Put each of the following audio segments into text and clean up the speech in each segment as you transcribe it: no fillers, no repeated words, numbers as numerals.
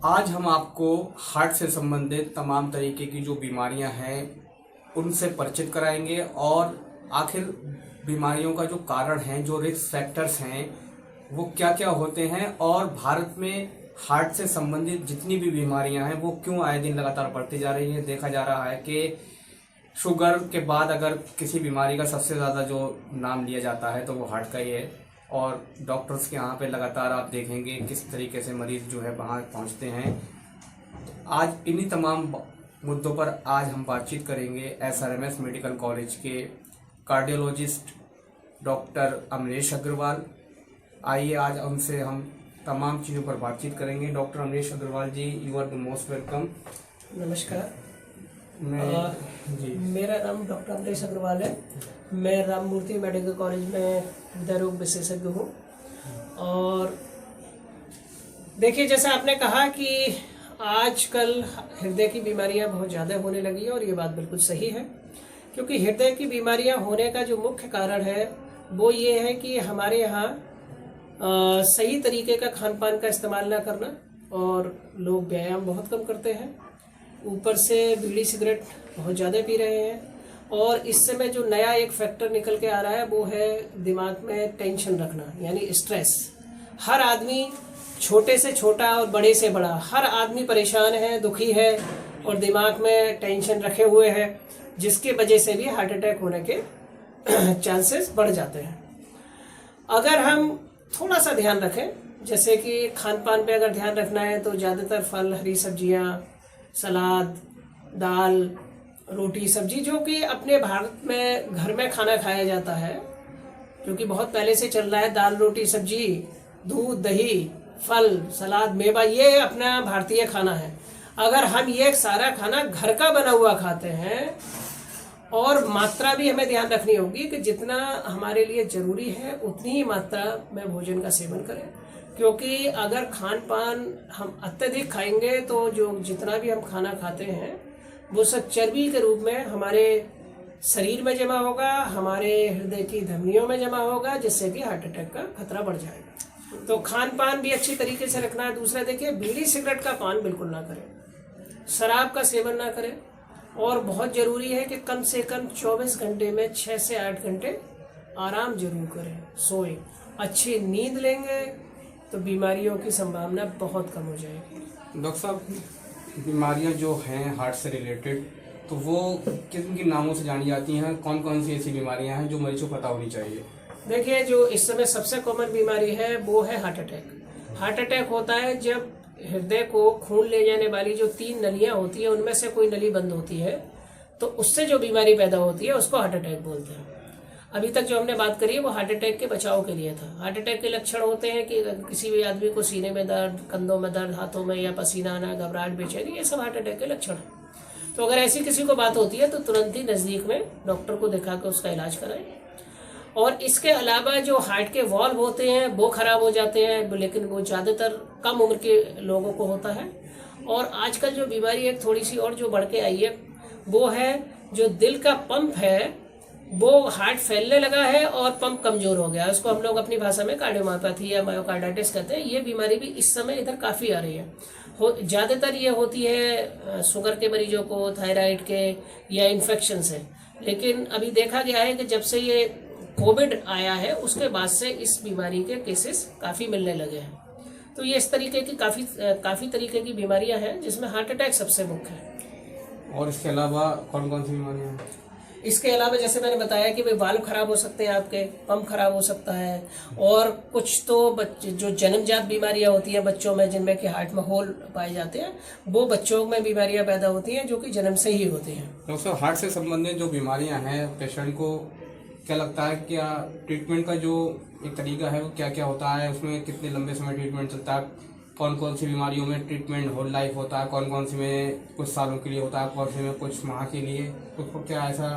आज हम आपको हार्ट से संबंधित तमाम तरीके की जो बीमारियां हैं उनसे परिचित कराएंगे और आखिर बीमारियों का जो कारण है, जो रिस्क फैक्टर्स हैं वो क्या क्या होते हैं और भारत में हार्ट से संबंधित जितनी भी बीमारियां हैं वो क्यों आए दिन लगातार बढ़ती जा रही है। देखा जा रहा है कि शुगर के बाद अगर किसी बीमारी का सबसे ज़्यादा जो नाम लिया जाता है तो वो हार्ट का ही है और डॉक्टर्स के यहाँ पे लगातार आप देखेंगे किस तरीके से मरीज जो है वहाँ पहुँचते हैं। आज इन्हीं तमाम मुद्दों पर आज हम बातचीत करेंगे SRMS मेडिकल कॉलेज के कार्डियोलॉजिस्ट डॉक्टर अमरेश अग्रवाल। आइए आज उनसे हम तमाम चीज़ों पर बातचीत करेंगे। Doctor Amresh Agrawal ji, you are the most welcome. नमस्कार। जी, मेरा नाम डॉक्टर अमरेश अग्रवाल है। मैं राममूर्ति मेडिकल कॉलेज में हृदय रोग विशेषज्ञ हूँ। और देखिए, जैसा आपने कहा कि आजकल हृदय की बीमारियां बहुत ज़्यादा होने लगी है और ये बात बिल्कुल सही है, क्योंकि हृदय की बीमारियां होने का जो मुख्य कारण है वो ये है कि हमारे यहाँ सही तरीके का खान पान का इस्तेमाल ना करना, और लोग व्यायाम बहुत कम करते हैं, ऊपर से बीड़ी सिगरेट बहुत ज़्यादा पी रहे हैं। और इस समय जो नया एक फैक्टर निकल के आ रहा है वो है दिमाग में टेंशन रखना, यानी स्ट्रेस। हर आदमी, छोटे से छोटा और बड़े से बड़ा, हर आदमी परेशान है, दुखी है और दिमाग में टेंशन रखे हुए है, जिसकी वजह से भी हार्ट अटैक होने के चांसेस बढ़ जाते हैं। अगर हम थोड़ा सा ध्यान रखें, जैसे कि खान पान पे अगर ध्यान रखना है तो ज़्यादातर फल, हरी सब्जियाँ, सलाद, दाल, रोटी, सब्जी, जो कि अपने भारत में घर में खाना खाया जाता है, जो कि बहुत पहले से चल रहा है। दाल, रोटी, सब्जी, दूध, दही, फल, सलाद, मेवा, ये अपना भारतीय खाना है। अगर हम ये सारा खाना घर का बना हुआ खाते हैं, और मात्रा भी हमें ध्यान रखनी होगी कि जितना हमारे लिए जरूरी है उतनी ही मात्रा में भोजन का सेवन करें, क्योंकि अगर खान पान हम अत्यधिक खाएंगे तो जो जितना भी हम खाना खाते हैं वो सब चर्बी के रूप में हमारे शरीर में जमा होगा, हमारे हृदय की धमनियों में जमा होगा, जिससे कि हार्ट अटैक का खतरा बढ़ जाएगा। तो खान पान भी अच्छी तरीके से रखना है। दूसरा, देखिए, बीड़ी सिगरेट का पान बिल्कुल ना करें, शराब का सेवन ना करें, और बहुत ज़रूरी है कि कम से कम 24 घंटे में 6 से 8 घंटे आराम जरूर करें, सोएं। अच्छी नींद लेंगे तो बीमारियों की संभावना बहुत कम हो जाएगी। डॉक्टर साहब, बीमारियां जो हैं हार्ट से रिलेटेड तो वो किन किन नामों से जानी जाती हैं? कौन कौन सी ऐसी बीमारियां हैं जो मरीज को पता होनी चाहिए? देखिए, जो इस समय सबसे कॉमन बीमारी है वो है हार्ट अटैक। हार्ट अटैक होता है जब हृदय को खून ले जाने वाली जो 3 नलियां होती है उनमें से कोई नली बंद होती है, तो उससे जो बीमारी पैदा होती है उसको हार्ट अटैक बोलते हैं। अभी तक जो हमने बात करी है वो हार्ट अटैक के बचाव के लिए था। हार्ट अटैक के लक्षण होते हैं कि किसी भी आदमी को सीने में दर्द, कंधों में दर्द, हाथों में या पसीना आना, घबराहट, बेचैनी, ये सब हार्ट अटैक के लक्षण हैं। तो अगर ऐसी किसी को बात होती है तो तुरंत ही नज़दीक में डॉक्टर को दिखा कर उसका इलाज कराएं। और इसके अलावा जो हार्ट के वॉल्व होते हैं वो खराब हो जाते हैं, लेकिन वो ज़्यादातर कम उम्र के लोगों को होता है। और आजकल जो बीमारी एक थोड़ी सी और जो बढ़ के आई है वो है जो दिल का पंप है, वो हार्ट फैलने लगा है और पंप कमजोर हो गया है। उसको हम लोग अपनी भाषा में कार्डियोमायोपैथी या मायोकार्डाइटिस कहते हैं। ये बीमारी भी इस समय इधर काफ़ी आ रही है। ज़्यादातर ये होती है शुगर के मरीजों को, थायराइड के या इन्फेक्शन से। लेकिन अभी देखा गया है कि जब से ये कोविड आया है उसके बाद से इस बीमारी के केसेस काफ़ी मिलने लगे हैं। तो ये इस तरीके की काफ़ी तरीके की बीमारियां हैं जिसमें हार्ट अटैक सबसे मुख्य है। और इसके अलावा कौन कौन सी बीमारियां हैं? इसके अलावा जैसे मैंने बताया कि भाई वाल्व खराब हो सकते हैं, आपके पंप खराब हो सकता है, और कुछ तो जो जन्मजात बीमारियां होती हैं बच्चों में, जिनमें कि हार्ट में होल पाए जाते हैं, वो बच्चों में बीमारियां पैदा होती हैं जो कि जन्म से ही होती हैं। डॉक्टर, हार्ट से संबंधित जो बीमारियां हैं पेशेंट को क्या लगता है, क्या ट्रीटमेंट का जो एक तरीका है वो क्या क्या होता है? उसमें कितने लंबे समय ट्रीटमेंट चलता है? कौन कौन सी बीमारियों में ट्रीटमेंट होल लाइफ होता है, कौन कौन सी में कुछ सालों के लिए होता है, कौन सी में कुछ माह के लिए? तो क्या ऐसा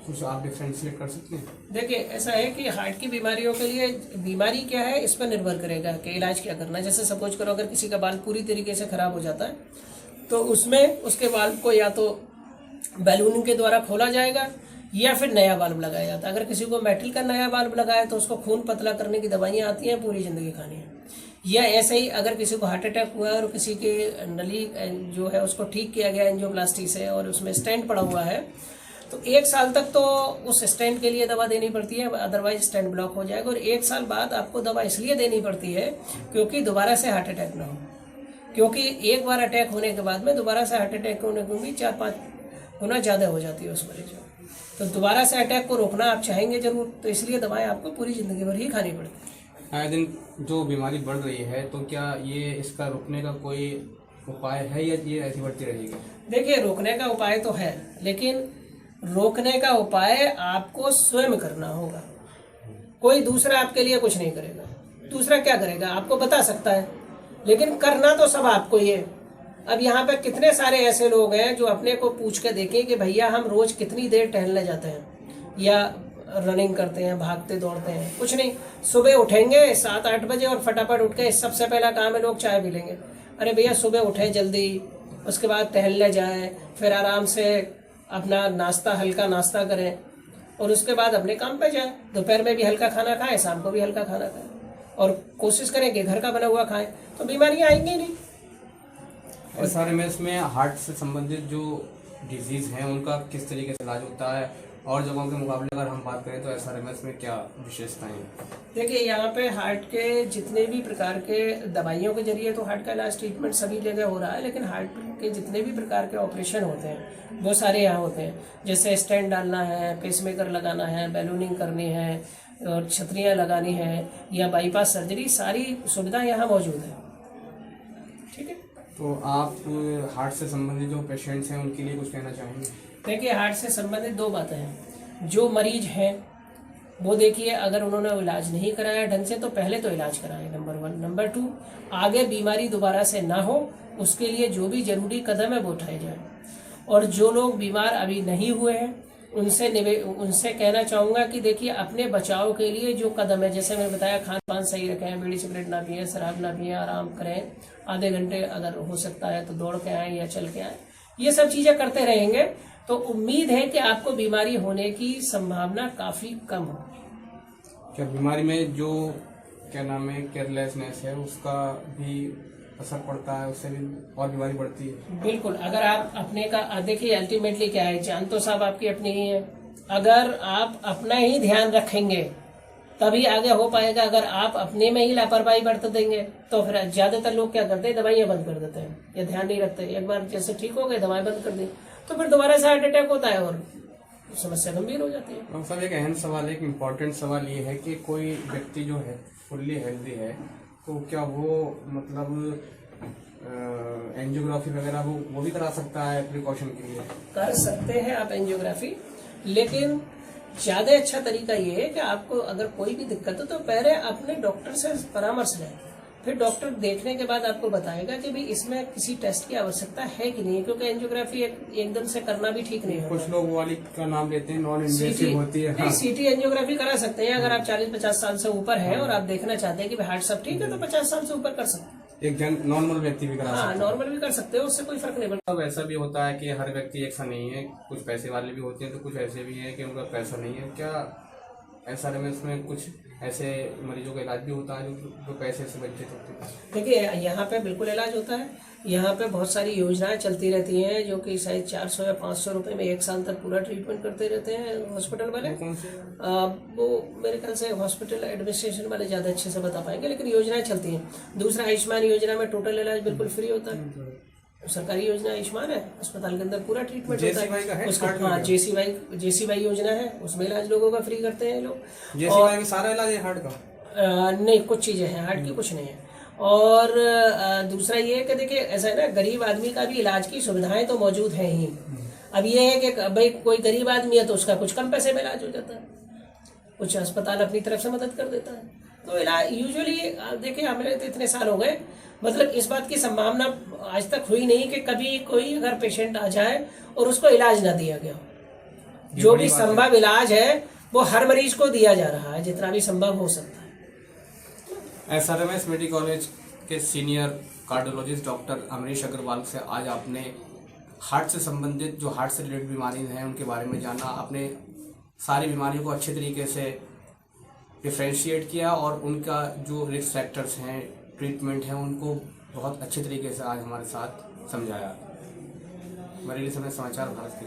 कुछ आप डिफ्रेंशिएट कर सकते हैं? देखिए, ऐसा है कि हार्ट की बीमारियों के लिए बीमारी क्या है इस पर निर्भर करेगा कि इलाज क्या करना है। जैसे सपोज करो अगर किसी का बाल पूरी तरीके से खराब हो जाता है तो उसमें उसके वाल्व को या तो बैलून के द्वारा खोला जाएगा या फिर नया वाल्व लगाया जाता है। अगर किसी को मेटल का नया वाल्व लगाया तो उसको खून पतला करने की दवाइयाँ आती हैं, पूरी जिंदगी खानी है। या ऐसे ही अगर किसी को हार्ट अटैक हुआ है और किसी के नली जो है उसको ठीक किया गया एंजियोप्लास्टी से और उसमें स्टेंट पड़ा हुआ है, तो 1 साल तक तो उस स्टेंट के लिए दवा देनी पड़ती है, अदरवाइज स्टेंट ब्लॉक हो जाएगा। और 1 साल बाद आपको दवा इसलिए देनी पड़ती है क्योंकि दोबारा से हार्ट अटैक ना हो, क्योंकि एक बार अटैक होने के बाद में दोबारा से हार्ट अटैक होने को भी 4-5 गुना ज़्यादा हो जाती है उस मरीज में। तो दोबारा से अटैक को रोकना आप चाहेंगे जरूर, तो इसलिए दवाएं आपको पूरी ज़िंदगी भर ही खानी पड़ती है। आए दिन जो बीमारी बढ़ रही है, तो क्या ये इसका रोकने का कोई उपाय है या ये ऐसी बढ़ती रहेगी? देखिए, रोकने का उपाय तो है, लेकिन रोकने का उपाय आपको स्वयं करना होगा। कोई दूसरा आपके लिए कुछ नहीं करेगा। दूसरा क्या करेगा आपको बता सकता है, लेकिन करना तो सब आपको ही है। अब यहाँ पे कितने सारे ऐसे लोग हैं जो अपने को पूछ के देखें कि भैया हम रोज कितनी देर टहलने जाते हैं या रनिंग करते हैं, भागते दौड़ते हैं। कुछ नहीं, सुबह उठेंगे 7-8 बजे और फटाफट उठ के सबसे पहला काम है लोग चाय पी लेंगे। अरे भैया, सुबह उठे जल्दी, उसके बाद टहलने जाएं, फिर आराम से अपना नाश्ता, हल्का नाश्ता करें और उसके बाद अपने काम पे जाएं। दोपहर में भी हल्का खाना खाएं, शाम को भी हल्का खाना खाएं और कोशिश करें कि घर का बना हुआ खाएं, तो बीमारियां आएंगी नहीं। एसआरएमएस में हार्ट से संबंधित जो डिजीज हैं उनका किस तरीके से इलाज होता है, और जगहों के मुकाबले अगर हम बात करें तो एसआरएमएस में क्या विशेषताएं हैं? देखिए, यहाँ पे हार्ट के जितने भी प्रकार के दवाइयों के जरिए तो हार्ट का इलाज, ट्रीटमेंट सभी जगह हो रहा है, लेकिन हार्ट के जितने भी प्रकार के ऑपरेशन होते हैं वो सारे यहाँ होते हैं। जैसे स्टेंट डालना है, पेसमेकर लगाना है, बैलूनिंग करनी है और छतरियाँ लगानी है या बाईपास सर्जरी, सारी सुविधा यहाँ मौजूद है। ठीक है, तो आप हार्ट से संबंधित जो पेशेंट्स हैं उनके लिए कुछ कहना चाहेंगे? देखिए, हार्ट से संबंधित 2 बातें हैं। जो मरीज हैं वो देखिए, अगर उन्होंने इलाज नहीं कराया ढंग से तो पहले तो इलाज कराएं, नंबर 1। नंबर 2, आगे बीमारी दोबारा से ना हो उसके लिए जो भी जरूरी कदम है वो उठाए जाए। और जो लोग बीमार अभी नहीं हुए हैं उनसे कहना चाहूँगा कि देखिए, अपने बचाव के लिए जो कदम है, जैसे मैंने बताया, खान पान सही रखें, बीड़ी सिगरेट ना पिए, शराब ना पिए, आराम करें, आधे घंटे अगर हो सकता है तो दौड़ के आए या चल के आए, ये सब चीज़ें करते रहेंगे तो उम्मीद है कि आपको बीमारी होने की संभावना काफ़ी कम हो। क्या बीमारी में जो क्या नाम है केयरलेसनेस है उसका भी असर पड़ता है, उससे भी और बीमारी बढ़ती है? बिल्कुल। अगर आप अपने का देखिए, अल्टीमेटली क्या है, जान तो साहब आपकी अपनी ही है। अगर आप अपना ही ध्यान रखेंगे तभी आगे हो पाएगा। अगर आप अपने में ही लापरवाही बरत देंगे तो फिर ज्यादातर लोग क्या करते हैं, दवाइयां बंद कर देते हैं या ध्यान नहीं रखते। एक बार जैसे ठीक हो गए, दवाएं बंद कर दी, तो फिर दोबारा से हार्ट अटैक होता है और समस्या गंभीर हो जाती है। डॉक्टर साहब, एक अहम सवाल, एक इम्पोर्टेंट सवाल ये है कि कोई व्यक्ति जो है फुल्ली हेल्दी है तो क्या वो मतलब एंजियोग्राफी वगैरह वो भी करा सकता है प्रिकॉशन के लिए? कर सकते हैं आप एंजियोग्राफी, लेकिन ज्यादा अच्छा तरीका ये है कि आपको अगर कोई भी दिक्कत हो तो पहले अपने डॉक्टर से परामर्श लें। फिर डॉक्टर देखने के बाद आपको बताएगा कि भाई इसमें किसी टेस्ट की आवश्यकता है कि नहीं, क्योंकि एंजियोग्राफी एकदम से करना भी ठीक नहीं होता। कुछ लोग वाली का नाम लेते हैं, नॉन इन्वेसिव होती है। हाँ, सीटी एंजियोग्राफी करा सकते हैं। अगर आप 40-50 साल से ऊपर है और आप देखना चाहते हैं कि हार्ट सब ठीक है तो 50 साल से ऊपर कर सकते हैं। एक नॉर्मल व्यक्ति भी करा सकता है? नॉर्मल भी कर सकते हो, उससे कोई फर्क नहीं पड़ता। अब ऐसा भी होता है कि हर व्यक्ति एक सा नहीं है, कुछ पैसे वाले भी होते हैं तो कुछ ऐसे भी हैं कि उनका पैसा नहीं है। क्या एसआरएमएस में कुछ ऐसे मरीजों का इलाज भी होता है जो पैसे से वंचित होते हैं? देखिए, यहाँ पे बिल्कुल इलाज होता है। यहाँ पे बहुत सारी योजनाएं चलती रहती हैं जो कि शायद 400 या 500 रुपए में 1 साल तक पूरा ट्रीटमेंट करते रहते हैं हॉस्पिटल वाले। कौन से? वो मेरे ख्याल से हॉस्पिटल एडमिनिस्ट्रेशन वाले ज़्यादा अच्छे से बता पाएंगे, लेकिन योजनाएं चलती हैं। दूसरा, आयुष्मान योजना में टोटल इलाज बिल्कुल फ्री होता है। सरकारी योजना आयुष्मान है, अस्पताल के अंदर पूरा ट्रीटमेंट होता है उसका। हाँ, जेसीवाई योजना है, उसमें इलाज लोगों का फ्री करते हैं लोग। जेसीवाई में सारा इलाज है हार्ट का? नहीं, कुछ चीजें हैं हार्ट की, कुछ नहीं है। और दूसरा ये है कि देखिए, ऐसा है ना, गरीब आदमी का भी इलाज की सुविधाएं तो मौजूद हैं ही। अब ये है कि भाई कोई गरीब आदमी है तो उसका कुछ कम पैसे में इलाज हो जाता है, कुछ अस्पताल अपनी तरफ से मदद कर देता है। तो इलाज यूजुअली देखिए, हमें तो इतने साल हो गए, मतलब इस बात की संभावना आज तक हुई नहीं कि कभी कोई अगर पेशेंट आ जाए और उसको इलाज ना दिया गया। जो भी संभव इलाज है वो हर मरीज को दिया जा रहा है, जितना भी संभव हो सकता है। एसआरएमएस मेडिकल कॉलेज के senior cardiologist doctor Amrish Agrawal से आज आपने हार्ट से संबंधित जो हार्ट से रिलेटेड बीमारी हैं उनके बारे में जाना, आपने सारी बीमारियों को अच्छे तरीके से डिफ्रेंशिएट किया और उनका जो रिस्क फैक्टर्स हैं ट्रीटमेंट है उनको बहुत अच्छे तरीके से आज हमारे साथ समझाया। मेरे लिए समय समाचार भारत के